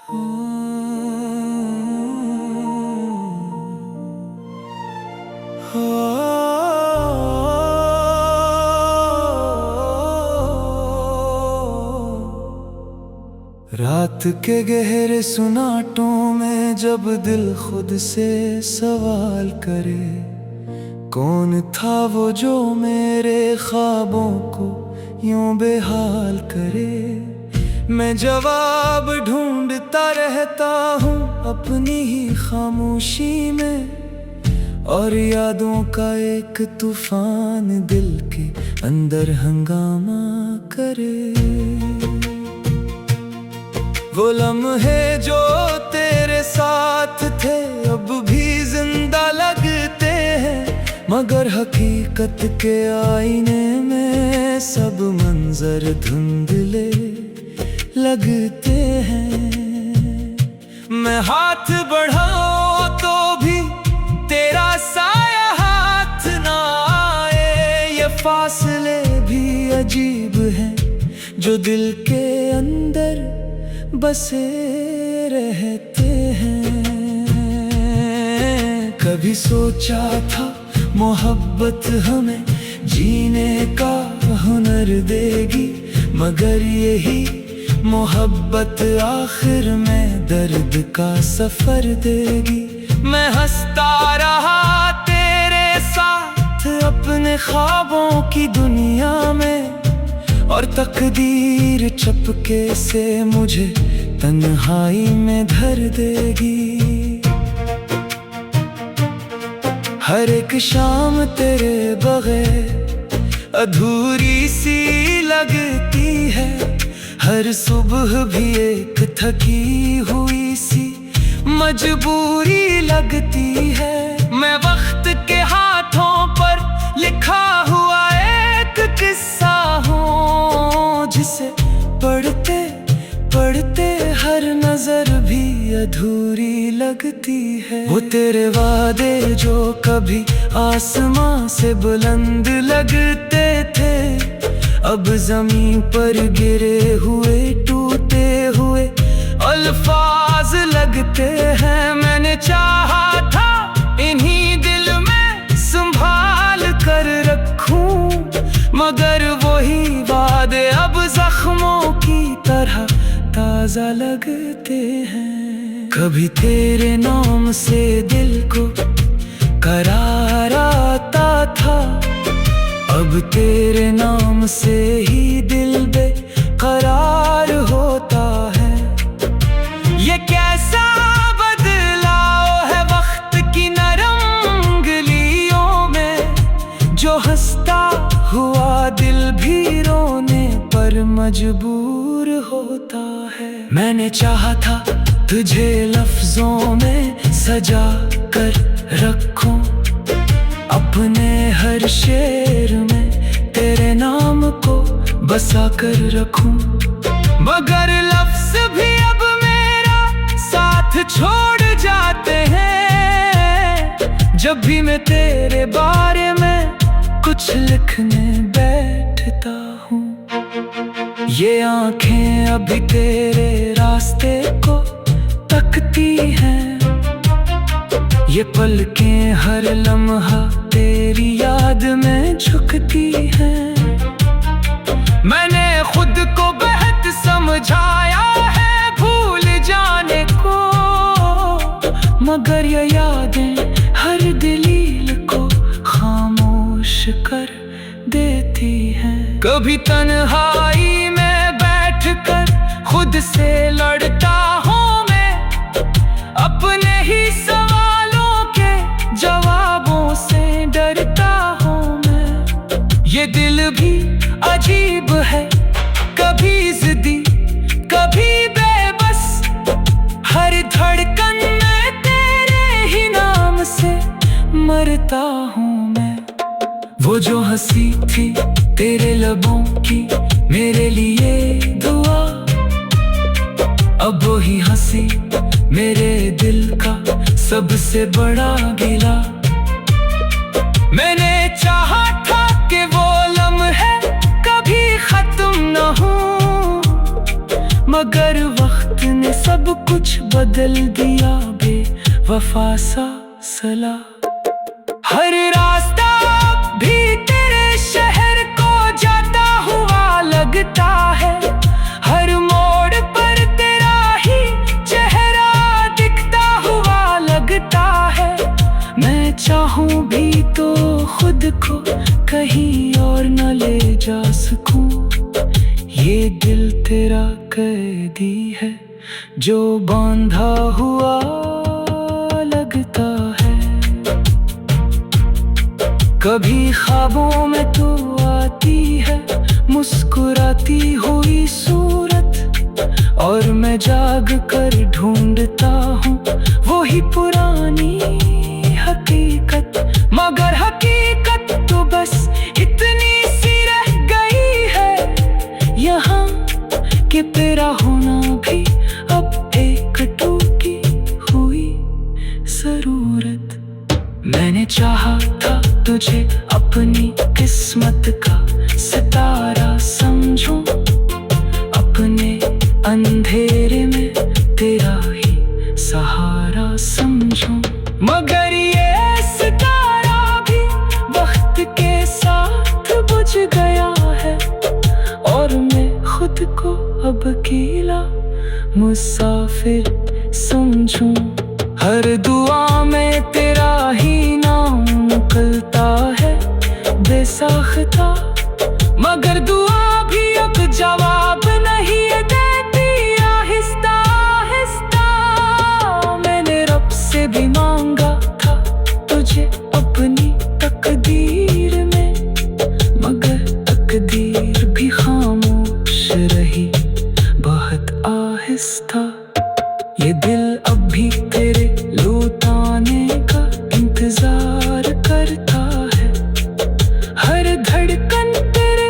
रात के गहरे सुनाटों में जब दिल खुद से सवाल करे, कौन था वो जो मेरे ख्वाबों को यूं बेहाल करे। मैं जवाब ढूंढता रहता हूँ अपनी ही खामोशी में, और यादों का एक तूफान दिल के अंदर हंगामा करे। वो लम्हे जो तेरे साथ थे अब भी जिंदा लगते हैं, मगर हकीकत के आईने में सब मंजर धुंधले लगते हैं। मैं हाथ बढ़ाऊं तो भी तेरा साया हाथ ना आए, ये फासले भी अजीब हैं जो दिल के अंदर बसे रहते हैं। कभी सोचा था मोहब्बत हमें जीने का हुनर देगी, मगर यही मोहब्बत आखिर में दर्द का सफर देगी। मैं हंसता रहा तेरे साथ अपने ख्वाबों की दुनिया में, और तकदीर चपके से मुझे तन्हाई में धर देगी। हर एक शाम तेरे बगैर अधूरी सी लगती है, हर सुबह भी एक थकी हुई सी मजबूरी लगती है। मैं वक्त के हाथों पर लिखा हुआ एक किस्सा हूँ, जिसे पढ़ते पढ़ते हर नजर भी अधूरी लगती है। वो तेरे वादे जो कभी आसमां से बुलंद लगते थे, अब जमीन पर गिरे हुए टूटे हुए अल्फाज लगते हैं। मैंने चाहा था इन्हीं दिल में संभाल कर रखूं, मगर वही वादे अब जख्मों की तरह ताजा लगते हैं। कभी तेरे नाम से दिल को करार आता था, अब तेरे नाम से ही दिल बेकरार होता है। ये कैसा बदलाव है वक्त की नरम उंगलियों में, जो हंसता हुआ दिल भी रोने पर मजबूर होता है। मैंने चाहा था तुझे लफ्जों में सजा कर रखूं, अपने हर शेर में तेरे नाम को बसा कर रखूं, मगर लफ्ज भी अब मेरा साथ छोड़ जाते हैं। जब भी मैं तेरे बारे में कुछ लिखने बैठता हूँ, ये आंखें अभी तेरे रास्ते को तकती हैं, ये पलकें हर लम्हा तेरी याद में झुकती हैं। मैंने खुद को बेहद समझाया है भूल जाने को, मगर ये यादें हर दलील को खामोश कर देती हैं। कभी तन्हाई में बैठकर खुद से लड़ता हूँ मैं, अपने ही सवालों के जवाबों से डरता हूँ मैं। ये दिल भी अजीब है, कभी जिद्दी कभी बेबस, हर धड़कन में तेरे ही नाम से मरता हूँ मैं। वो जो हंसी थी तेरे लबों की मेरे लिए दुआ, अब वही हंसी मेरे दिल का सबसे बड़ा गिला। मैंने चाहा था कि वो लम्हे कभी खत्म न हो, मगर वक्त ने सब कुछ बदल दिया बेवफा सा सला। हर रास्ता भी तेरे शहर को जाता हुआ लगता है, हर मोड़ पर तेरा ही चेहरा दिखता हुआ लगता है। मैं चाहूं भी तो खुद को कहीं और न ले जा सकूं, ये दिल तेरा कैदी है जो बांधा हुआ लगता है। कभी ख्वाबों में तू आती है मुस्कुराती हुई सूरत, और मैं जाग कर ढूंढता हूँ वही पुरानी हकीकत। मगर हकीकत तो बस इतनी सी रह गई है यहाँ कि तेरा होना भी अब एक टूटी हुई जरूरत। मैंने चाहा था तुझे अपनी किस्मत का सितारा समझूं, अपने अंधेरे में तेरा ही सहारा समझूं। मगर ये सितारा भी वक्त के साथ बुझ गया है, और मैं खुद को अब अकेला मुसाफिर समझूं। हर दुआ में तेरा ही नाम निकलता है बेसाख्ता, मगर दुआ भी अब जवाब नहीं देती आहिस्ता आहिस्ता। मैंने रब से भी मांगा था तुझे अपनी तकदीर में, मगर तकदीर भी खामोश रही बहुत आहिस्ता। ये दिल अब भी तेरे लौटाने का इंतजार करता है, हर धड़कन तेरे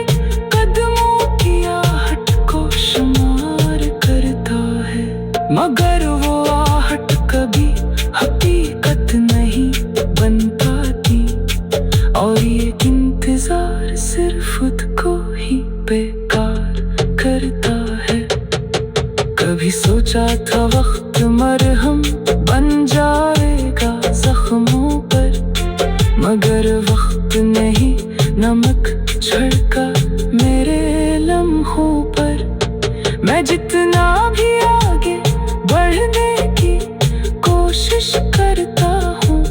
कदमों की आहट को शुमार करता है। मगर वो आहट कभी हकीकत नहीं बन पाती, और ये इंतजार सिर्फ खुद को ही बेकार करता है। कभी सोचा था वक्त मरहम बन जाएगा जख्मों पर, मगर वक्त ने ही नमक छिड़का मेरे लम्हों पर। मैं जितना भी आगे बढ़ने की कोशिश करता हूँ,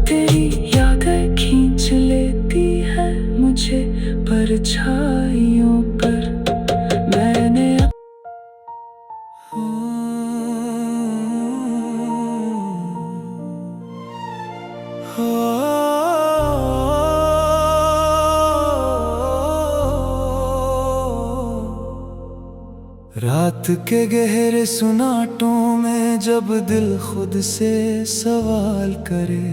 तेरी यादें खींच लेती है मुझे परछाइयों पर। मैंने रात के गहरे सुनाटों में जब दिल खुद से सवाल करे,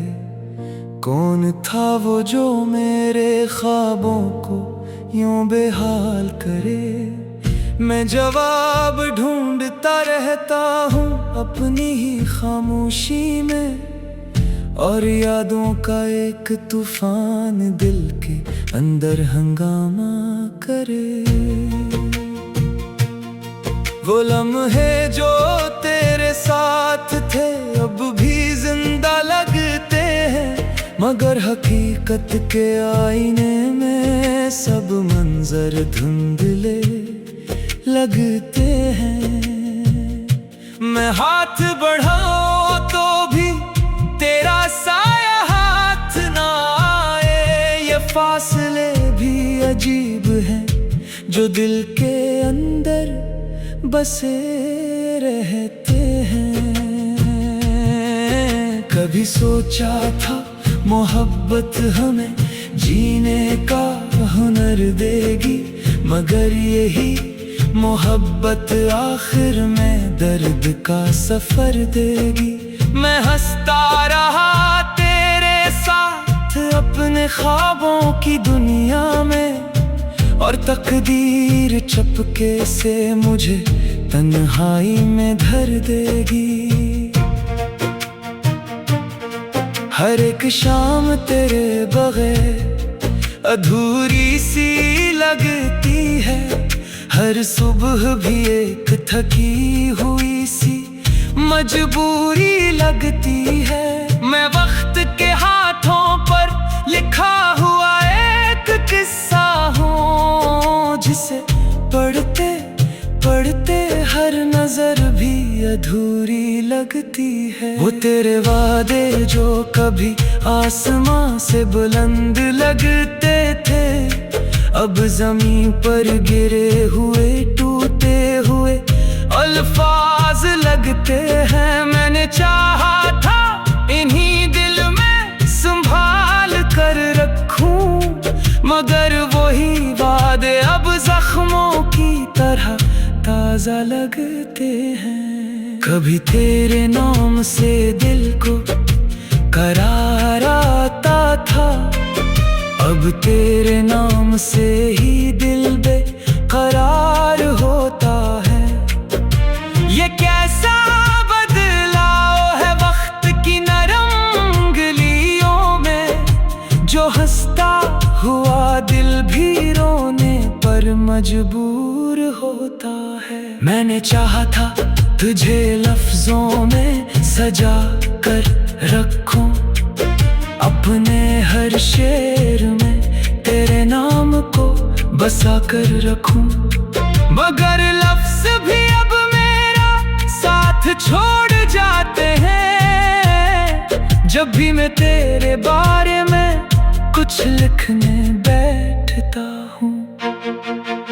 कौन था वो जो मेरे ख्वाबों को यूं बेहाल करे। मैं जवाब ढूंढता रहता हूँ अपनी ही खामोशी में, और यादों का एक तूफान दिल के अंदर हंगामा करे। वो लम्हे जो तेरे साथ थे अब भी जिंदा लगते हैं, मगर हकीकत के आईने में सब मंजर धुंधले लगते हैं। मैं हाथ बढ़ाऊं तो भी तेरा साया हाथ ना आए, ये फासले भी अजीब हैं जो दिल के अंदर बसे रहते हैं। कभी सोचा था मोहब्बत हमें जीने का हुनर देगी, मगर यही मोहब्बत आखिर में दर्द का सफर देगी। मैं हंसता रहा तेरे साथ अपने ख्वाबों की दुनिया में, और तकदीर चपके से मुझे तन्हाई में धर देगी। हर एक शाम तेरे बगैर अधूरी सी लगती है, हर सुबह भी एक थकी हुई सी मजबूरी लगती है। मैं वक्त के हाथों पर लिखा हुआ एक किस्सा हूँ, जिसे पढ़ते पढ़ते हर नजर भी अधूरी लगती है। वो तेरे वादे जो कभी आसमां से बुलंद लगते थे, अब जमीन पर गिरे हुए टूटे हुए अल्फाज लगते हैं। मैंने चाहा था इन्हीं दिल में संभाल कर रखूं, मगर वही वादे अब जख्मों की तरह ताजा लगते हैं। कभी तेरे नाम से दिल को करार आता था, अब तेरे नाम से ही दिल बेकरार होता है। ये कैसा बदलाव है वक्त की नरम उंगलियों में, जो हंसता हुआ दिल भी रोने पर मजबूर होता है। मैंने चाहा था तुझे लफ्जों में सजा कर रखूं, अपने हर शेर में तेरे नाम को बसा कर रखूं, मगर लफ्ज भी अब मेरा साथ छोड़ जाते हैं। जब भी मैं तेरे बारे में कुछ लिखने बैठता हूँ,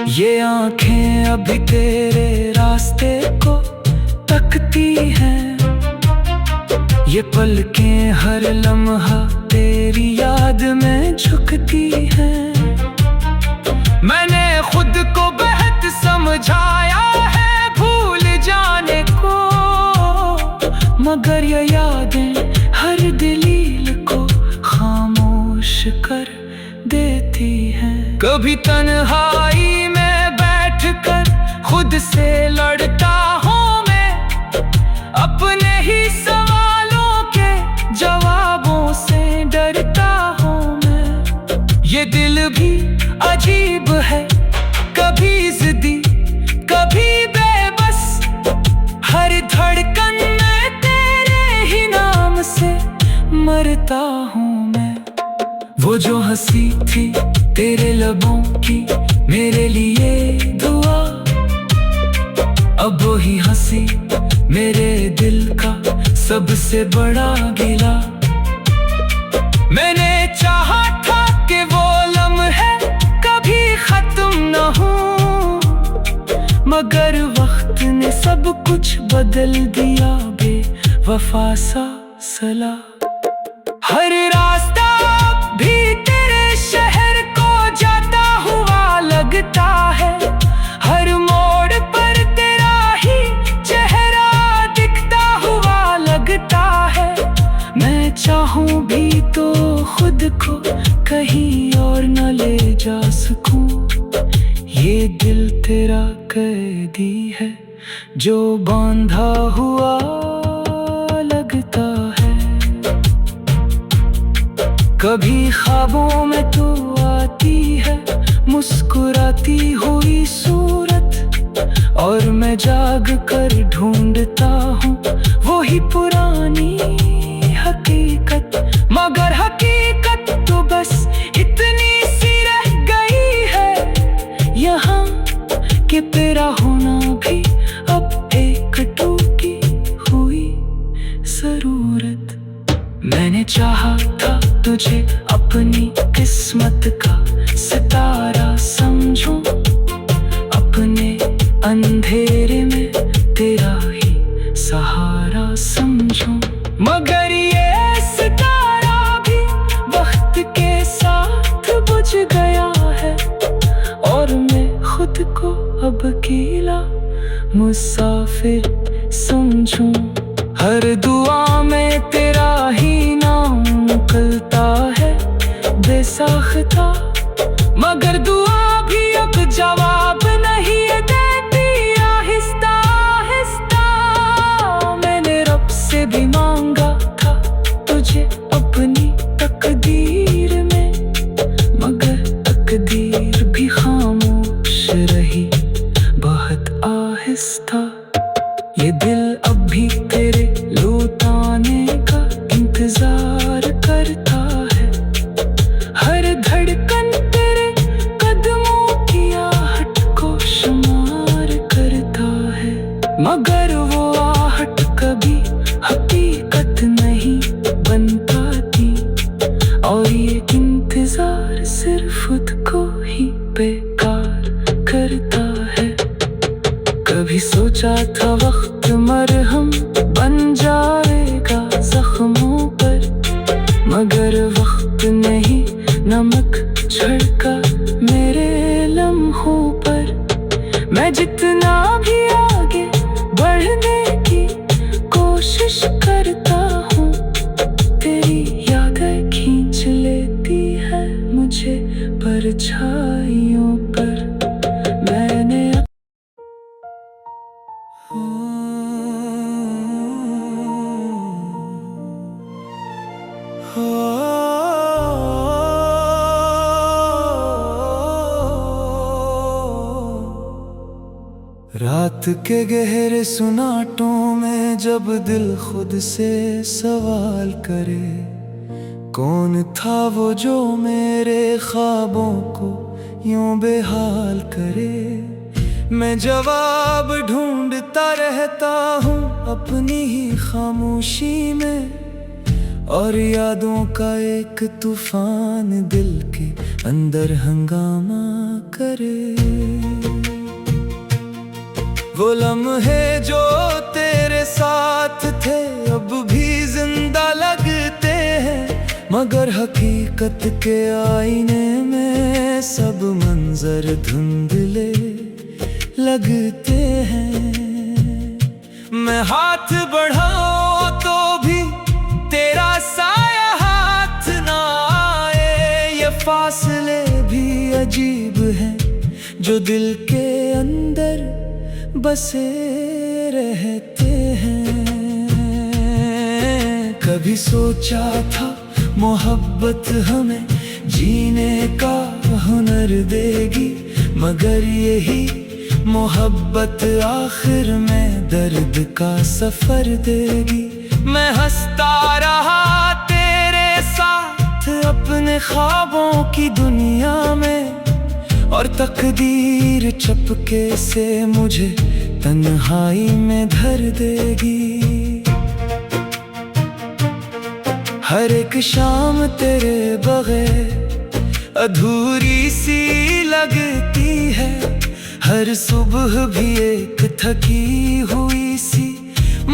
ये आंखें अभी तेरे रास्ते को तकती हैं, ये पलकें हर लम्हा तेरी याद में झुकती हैं। मैंने खुद को बेहद समझाया है भूल जाने को, मगर ये यादें हर दलील को खामोश कर देती हैं। कभी तन्हाई में बैठकर खुद से लड़ता हूँ मैं, अपने ही सवालों के जवाबों से डरता हूँ मैं। ये दिल भी अजीब है, कभी जिद्दी कभी बेबस, हर धड़कन में तेरे ही नाम से मरता हूँ मैं। वो जो हंसी थी तेरे लबों की मेरे लिए दुआ, अब वही हंसी मेरे दिल का सबसे बड़ा गिला। मैंने चाहा था कि वो लम्हे कभी खत्म न हो, मगर वक्त ने सब कुछ बदल दिया बेवफा सा सला। हर रास्ता भी तेरे शहर को जाता हुआ लगता है, हर मोड़ पर तेरा ही चेहरा दिखता हुआ लगता है। मैं चाहूं भी तो खुद को कहीं और न ले जा सकूं, ये दिल तेरा कैदी है जो बांधा हुआ लगता है। कभी ख्वाबों में तू आती है मुस्कुराती हुई सूरत, और मैं जाग कर ढूंढता हूँ वही पुरानी हकीकत, मगर हकीकत तो बस इतनी सी रह गई है यहाँ, कि तेरा होना भी अब एक टूटी हुई जरूरत। मैंने चाहा था तुझे अपनी किस्मत का सितारा समझूं, अपने अंधेरे में तेरा ही सहारा समझूं, मगर ये सितारा भी वक्त के साथ बुझ गया है, और मैं खुद को अब अकेला मुसाफिर समझूं। हर दुआ में तेरा ही नाम निकलता है बेसाख्ता, मगर दुआ भी अब जवाब नहीं देती आहिस्ता आहिस्ता। मैंने रब से भी मांगा था तुझे अपनी तकदीर में, मगर तकदीर भी खामोश रही बहुत आहिस्ता। ये दिल अब भी तेरे लौटाने का इंतजार करता है। हर धड़कन तेरे कदमों की आहट को शुमार करता है। मगर वो आहट कभी हकीकत नहीं बन पाती, और ये इंतजार सिर्फ खुद को ही बेकार करता है। कभी सोचा था वक्त मरहम बन जाएगा जख्मों पर, मगर वक्त नहीं नमक छिड़का मेरे लम्हों पर। मैं जितना भी आगे बढ़ने की कोशिश करता हूँ, तेरी यादें खींच लेती है मुझे परछाइयों पर। मैंने रात के गहरे सुनाटों में जब दिल खुद से सवाल करे, कौन था वो जो मेरे ख्वाबों को यूं बेहाल करे। मैं जवाब ढूंढता रहता हूँ अपनी ही खामोशी में, और यादों का एक तूफान दिल के अंदर हंगामा करे। वो लम्हे जो तेरे साथ थे अब भी जिंदा लगते हैं, मगर हकीकत के आईने में सब मंजर धुंधले लगते हैं। मैं हाथ बढ़ाऊं तो भी तेरा साया हाथ ना आए, ये फासले भी अजीब हैं जो दिल के अंदर बसे रहते हैं। कभी सोचा था मोहब्बत हमें जीने का हुनर देगी, मगर यही मोहब्बत आखिर में दर्द का सफर देगी। मैं हंसता रहा तेरे साथ अपने ख्वाबों की दुनिया में, और तकदीर चपके से मुझे तन्हाई में धर देगी। हर एक शाम तेरे बगैर अधूरी सी लगती है, हर सुबह भी एक थकी हुई सी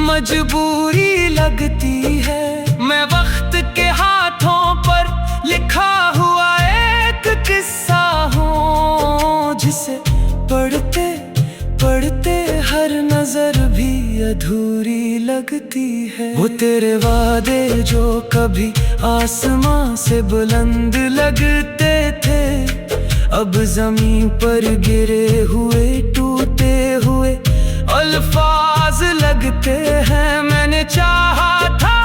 मजबूरी लगती है। मैं वक्त के हाथों पर लिखा हुआ एक किस्सा हूँ, जिसे पढ़ते पढ़ते हर नजर भी अधूरी लगती है। वो तेरे वादे जो कभी आसमां से बुलंद लगते थे, अब जमीन पर गिरे हुए टूटे हुए अल्फाज लगते हैं। मैंने चाहा था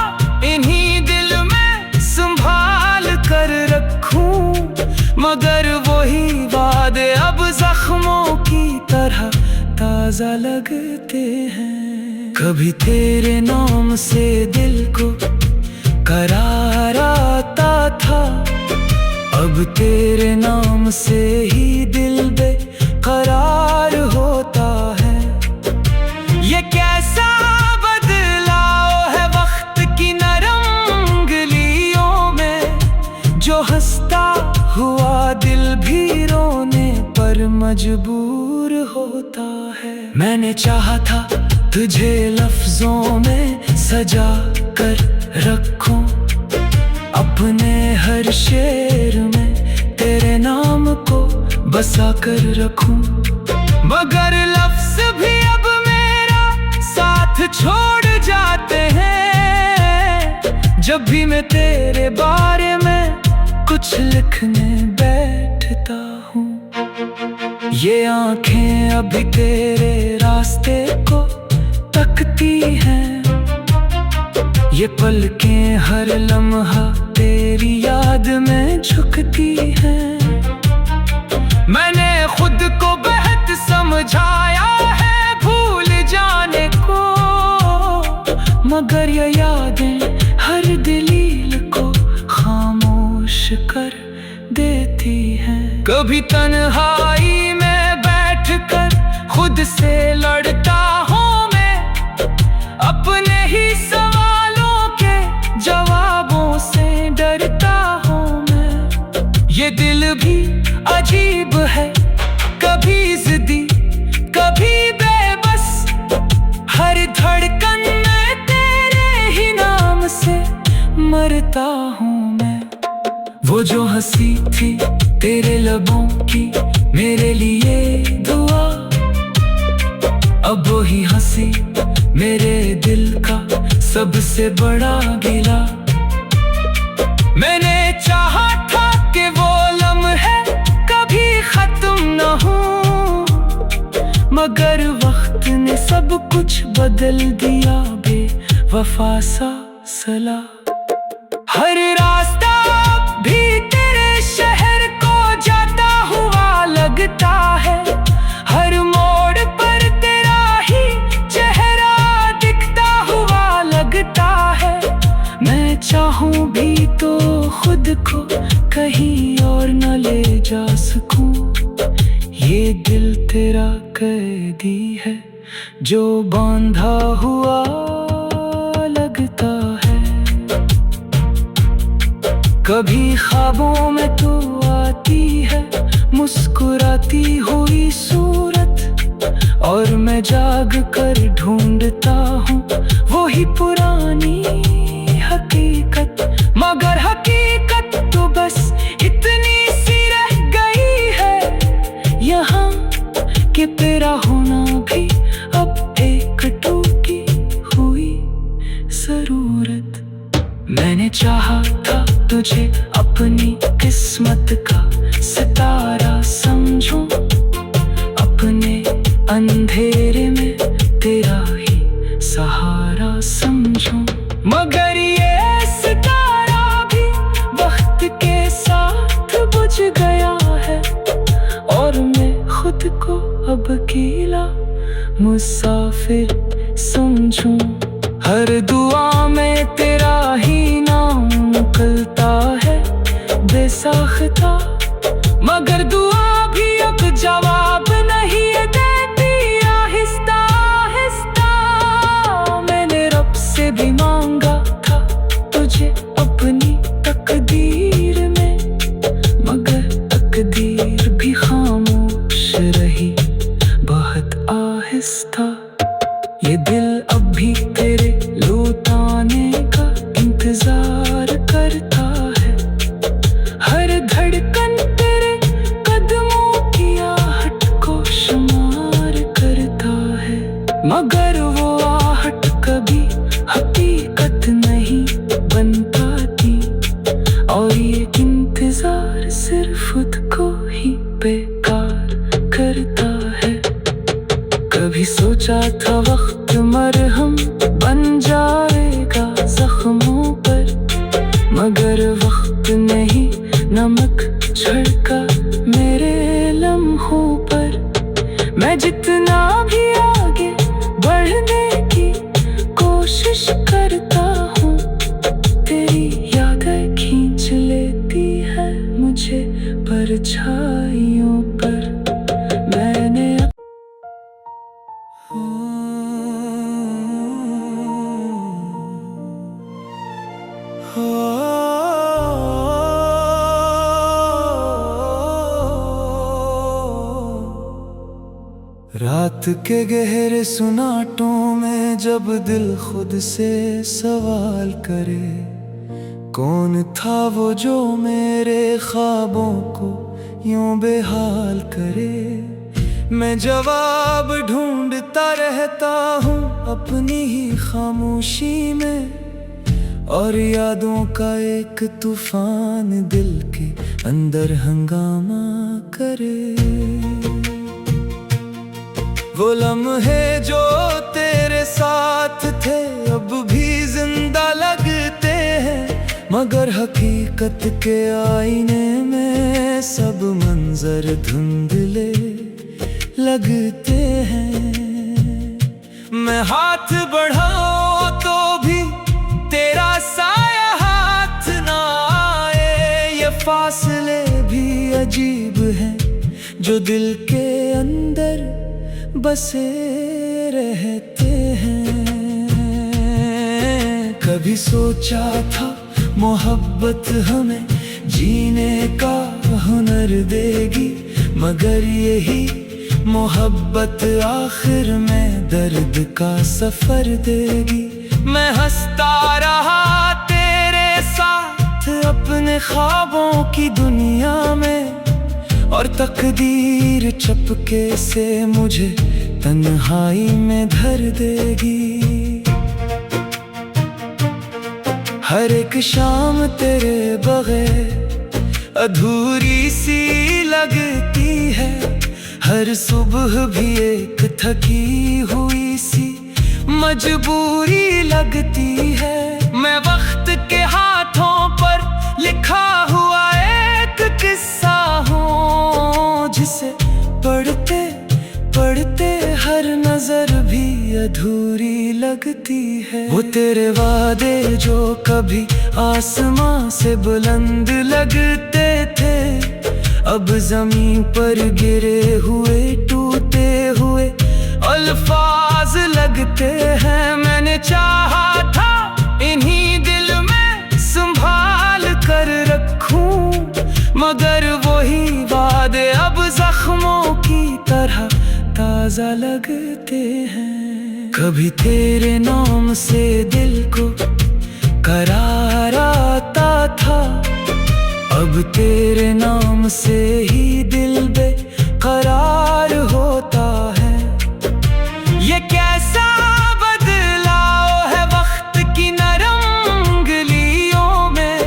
इन्हीं दिल में संभाल कर रखूं, मगर वही वादे अब जख्मों की तरह ताजा लगते हैं। कभी तेरे नाम से दिल को करार आता था, अब तेरे नाम से ही दिल बेकरार होता है। ये कैसा बदलाव है वक्त की नरम उंगलियों में, जो हंसता हुआ दिल भी रोने पर मजबूर होता है। मैंने चाहा था तुझे लफ्जों में सजा कर रखूं, अपने हर शेर में तेरे नाम को बसा कर रखूं, मगर लफ्ज भी अब मेरा साथ छोड़ जाते हैं। जब भी मैं तेरे बारे में कुछ लिखने बैठता हूँ, ये आंखें अभी तेरे रास्ते को तकती हैं, ये पलकें हर लम्हा तेरी याद में झुकती हैं। मैंने खुद को बेहद समझाया है भूल जाने को, मगर ये यादें हर दलील को खामोश कर देती हैं। कभी तन्हाई में बैठकर खुद से लड़ता हूँ मैं, अपने ही सवालों के जवाबों से डरता हूँ मैं। ये दिल भी अजीब है, कभी जिद्दी कभी बेबस, हर धड़कन में तेरे ही नाम से मरता हूँ मैं। वो जो हंसी थी तेरे लबों की मेरे लिए दुआ, अब वही हंसी मेरे दिल का सबसे बड़ा गिला। मैंने चाहा था कि वो लम्हे कभी खत्म न हो, मगर वक्त ने सब कुछ बदल दिया बेवफा सा सला। हर रास्ता भी तेरे शहर को जाता हुआ लगता है, हर मोड़ पर तेरा ही चेहरा दिखता हुआ लगता है। मैं चाहूं भी तो खुद को कहीं और न ले जा सकूं, ये दिल तेरा कैदी है जो बांधा हुआ लगता है। कभी ख्वाबों में तू आती है मुस्कुराती हुई सूरत, और मैं जाग कर ढूंढता हूँ वही पुरानी हकीकत। मगर हकीकत तो बस इतनी सी रह गई है यहाँ कि तेरा होना भी अब एक टूटी हुई जरूरत। मैंने चाहा था तुझे अपनी किस्मत का सितारा समझूं, अपने अंधेरे में तेरा ही सहारा समझूं। मगर ये सितारा भी वक्त के साथ बुझ गया है, और मैं खुद को अब अकेला मुसाफिर समझूं। हर दुआ में तेरा ही नाम निकलता है बेसाख्ता, मगर दुआ भी अब जवाब नहीं देती आहिस्ता आहिस्ता। मैंने रब से भी मांगा था तुझे अपनी तकदीर में, मगर तकदीर भी खामोश रही बहुत आहिस्ता। ये दिल अब भी तेरे लौट आने का इंतजार करता है, हर धड़कन तेरे कदमों की आहट को शुमार करता है। मगर वो आहट कभी हकीकत नहीं बन पाती, और ये इंतजार सिर्फ खुद को ही बेकार करता है। कभी सोचा था वक्त मरहम बन जाएगा जख्मों पर, मगर वक्त नहीं नमक छिड़का मेरे लम्हों पर। मैं जितना भी आगे बढ़ने की कोशिश करता हूँ, तेरी यादें खींच लेती है मुझे परछाइयों पर। मैंने रात के गहरे सुनाटों में जब दिल खुद से सवाल करे, कौन था वो जो मेरे ख्वाबों को यूं बेहाल करे। मैं जवाब ढूंढता रहता हूँ अपनी ही खामोशी में, और यादों का एक तूफान दिल के अंदर हंगामा करे। वो लम्हे जो तेरे साथ थे अब भी जिंदा लगते हैं, मगर हकीकत के आईने में सब मंजर धुंधले लगते हैं। मैं हाथ बढ़ाऊं तो भी अजीब हैं जो दिल के अंदर बसे रहते हैं। कभी सोचा था मोहब्बत हमें जीने का हुनर देगी, मगर यही मोहब्बत आखिर में दर्द का सफर देगी। मैं हंसता रहा तेरे साथ अपने ख्वाबों की दुनिया में, और तकदीर चपके से मुझे तन्हाई में धर देगी। हर एक शाम तेरे बगैर अधूरी सी लगती है, हर सुबह भी एक थकी हुई सी मजबूरी लगती है। मैं वक्त के हाथों पर लिखा हुआ एक किस्सा हूँ, जिसे पढ़ते पढ़ते हर नजर भी अधूरी लगती है। वो तेरे वादे जो कभी आसमां से बुलंद लगते थे, अब जमीन पर गिरे हुए टूटे हुए अल्फाज लगते हैं। मैंने चाहा था इन्हीं दिल में संभाल कर रखूं, मगर वही वादे अब जख्मों की तरह ताजा लगते हैं। कभी तेरे नाम से दिल को करार आता था, अब तेरे नाम से ही दिल बेकरार होता है। ये कैसा बदलाव है वक्त की नरम उंगलियों में,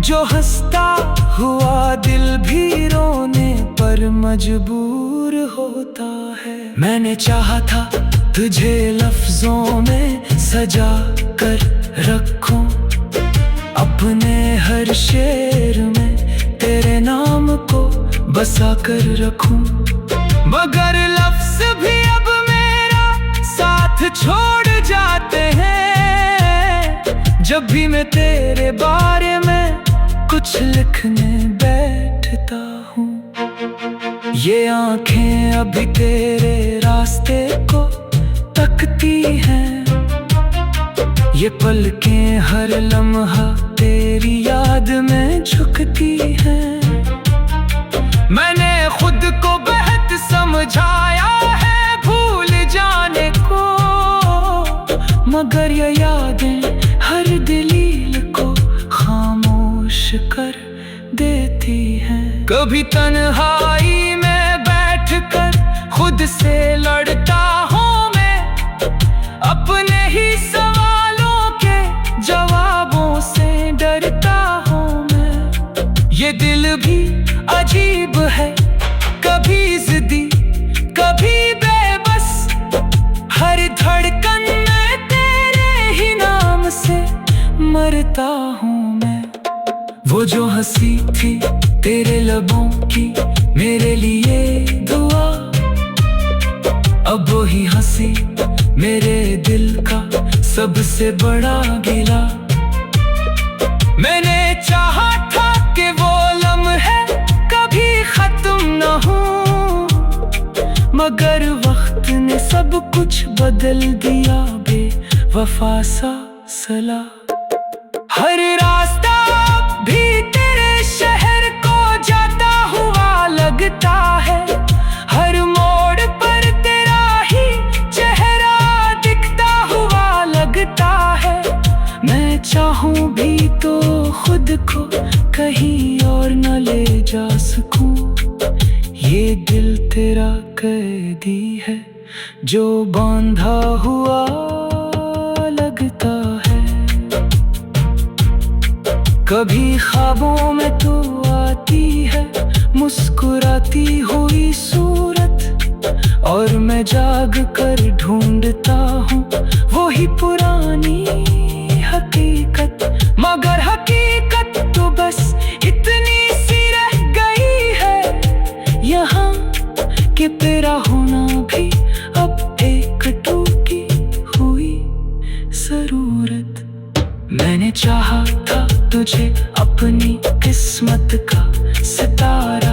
जो हंसता हुआ दिल भी रोने पर मजबूर होता है। मैंने चाहा था तुझे लफ्जों में सजा कर रखूं, अपने हर शेर में तेरे नाम को बसा कर रखूं, मगर लफ्ज भी अब मेरा साथ छोड़ जाते हैं। जब भी मैं तेरे बारे में कुछ लिखने बैठता हूँ, ये आंखें अभी तेरे रास्ते को तकती हैं, ये पलकें हर लम्हा तेरी याद में झुकती हैं। मैंने खुद को बेहद समझाया है भूल जाने को, मगर ये यादें हर दलील को खामोश कर देती हैं। कभी तन्हाई में बैठकर खुद से लड़ता हूँ मैं, अपने ही सवालों के जवाबों से डरता हूँ मैं। ये दिल भी अजीब है, कभी जिद्दी कभी बेबस, हर धड़कन में तेरे ही नाम से मरता हूँ मैं। वो जो हंसी थी तेरे लबों की मेरे लिए दुआ, अब वही हंसी मेरे दिल का सबसे बड़ा गिला। मैंने चाहा था कि वो लम्हे कभी खत्म न हो, मगर वक्त ने सब कुछ बदल दिया बेवफा सा सला। हर रास्ता भी तेरे शहर को जाता हुआ लगता है, हर मोड़ पर तेरा ही चेहरा दिखता हुआ लगता है। मैं चाहूं भी तो खुद को कहीं और न ले जा सकूं, ये दिल तेरा कैदी है जो बांधा हुआ लगता है। कभी ख्वाबों में तू आती है मुस्कुराती हुई सूरत, और मैं जाग कर ढूंढता हूँ वही पुरानी हकीकत, मगर हकीकत तो बस इतनी सी रह गई है यहाँ कि तेरा होना भी अब एक टूटी हुई जरूरत। मैंने चाहा था तुझे अपनी किस्मत का सितारा